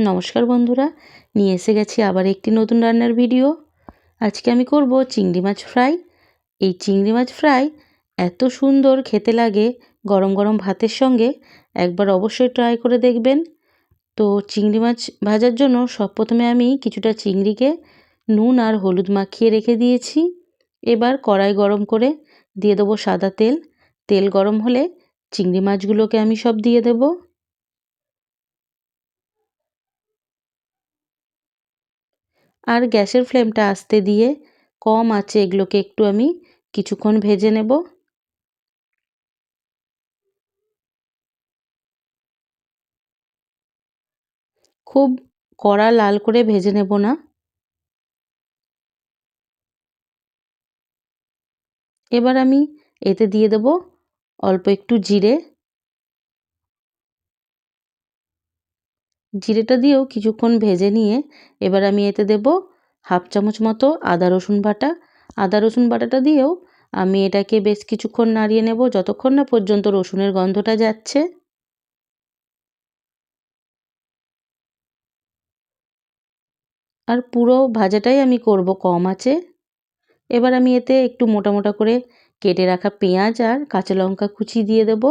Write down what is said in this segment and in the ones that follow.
নমস্কার বন্ধুরা, নিয়ে এসে গেছি আবার একটি নতুন রান্নার ভিডিও। আজকে আমি করব চিংড়ি মাছ ফ্রাই। এই চিংড়ি মাছ ফ্রাই এত সুন্দর খেতে লাগে গরম গরম ভাতের সঙ্গে, একবার অবশ্যই ট্রাই করে দেখবেন। তো চিংড়ি মাছ ভাজার জন্য প্রথমে আমি কিছুটা চিংড়িকে নুন আর হলুদ মাখিয়ে রেখে দিয়েছি। এবার কড়াই গরম করে দিয়ে দেবো সাদা তেল। তেল গরম হলে চিংড়ি মাছগুলোকে আমি সব দিয়ে দেবো। আর গ্যাসের ফ্লেমটা আস্তে দিয়ে কম আঁচে এগুলোকে একটু আমি কিছুক্ষণ ভেজে নেব। খুব কড়া লাল করে ভেজে নেব না। এবার আমি এতে দিয়ে দেব অল্প একটু জিরে। জিরেটা দিয়েও কিছুক্ষণ ভেজে নিয়ে এবার আমি এতে দেব হাফ চামচ মতো আদা রসুন বাটা। আদা রসুন বাটাটা দিয়েও আমি এটাকে বেশ কিছুক্ষণ নাড়িয়ে নেব, যতক্ষণ না পর্যন্ত রসুনের গন্ধটা যাচ্ছে। আর পুরো ভাজাটাই আমি করব কম আঁচে। এবার আমি এতে একটু মোটা মোটা করে কেটে রাখা পেঁয়াজ আর কাঁচা লঙ্কা কুচি দিয়ে দেব,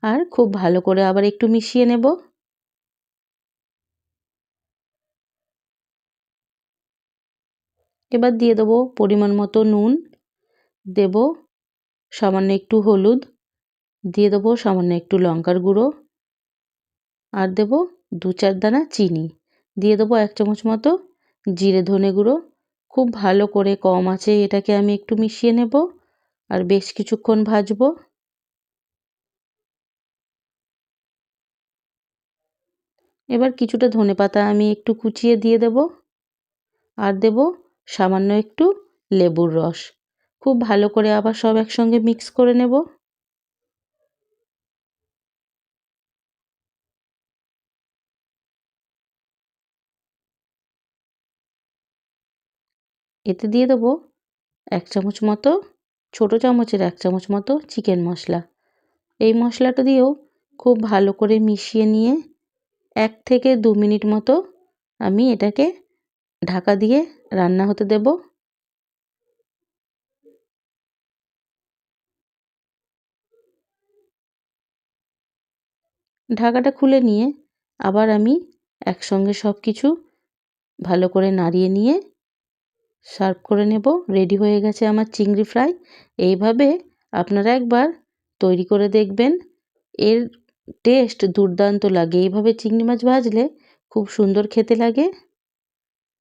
আর খুব ভালো করে আবার একটু মিশিয়ে নেব। এবার দিয়ে দেবো পরিমাণ মতো নুন, দেব সামান্য একটু হলুদ, দিয়ে দেবো সামান্য একটু লঙ্কার গুঁড়ো, আর দেব 2-4 দানা চিনি, দিয়ে দেবো 1 চামচ মতো জিরে ধনে গুঁড়ো। খুব ভালো করে কম আঁচে এটাকে আমি একটু মিশিয়ে নেব আর বেশ কিছুক্ষণ ভাজবো। এবার কিছুটা ধনেপাতা আমি একটু কুচিয়ে দিয়ে দেব, আর দেব সামান্য একটু লেবুর রস। খুব ভালো করে আবার সব একসঙ্গে মিক্স করে নেব। এতে দিয়ে দেব 1 চামচ মতো, ছোটো চামচের 1 চামচ মতো চিকেন মশলা। এই মশলাটা দিয়েও খুব ভালো করে মিশিয়ে নিয়ে 1 থেকে 2 মিনিট মতো আমি এটাকে ঢাকা দিয়ে রান্না হতে দেব। ঢাকাটা খুলে নিয়ে আবার আমি একসঙ্গে সব কিছু ভালো করে নাড়িয়ে নিয়ে সার্ভ করে নেব। রেডি হয়ে গেছে আমার চিংড়ি ফ্রাই। এইভাবে আপনারা একবার তৈরি করে দেখবেন, এর টেস্ট দুর্দান্ত লাগে। এইভাবে চিংড়ি মাছ ভাজলে খুব সুন্দর খেতে লাগে।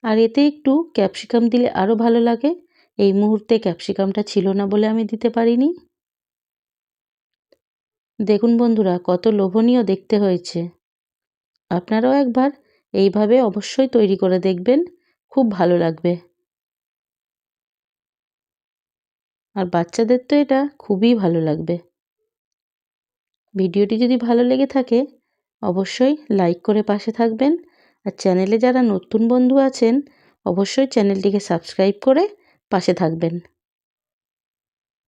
আর এতে একটু ক্যাপসিকাম দিলে আরও ভালো লাগে। এই মুহূর্তে ক্যাপসিকামটা ছিল না বলে আমি দিতে পারিনি। দেখুন বন্ধুরা, কত লোভনীয় দেখতে হয়েছে। আপনারাও একবার এইভাবে অবশ্যই তৈরি করে দেখবেন, খুব ভালো লাগবে। আর বাচ্চাদের তো এটা খুবই ভালো লাগবে। ভিডিওটি যদি ভালো লেগে থাকে অবশ্যই লাইক করে পাশে থাকবেন। আর চ্যানেলে যারা নতুন বন্ধু আছেন অবশ্যই চ্যানেলটিকে সাবস্ক্রাইব করে পাশে থাকবেন।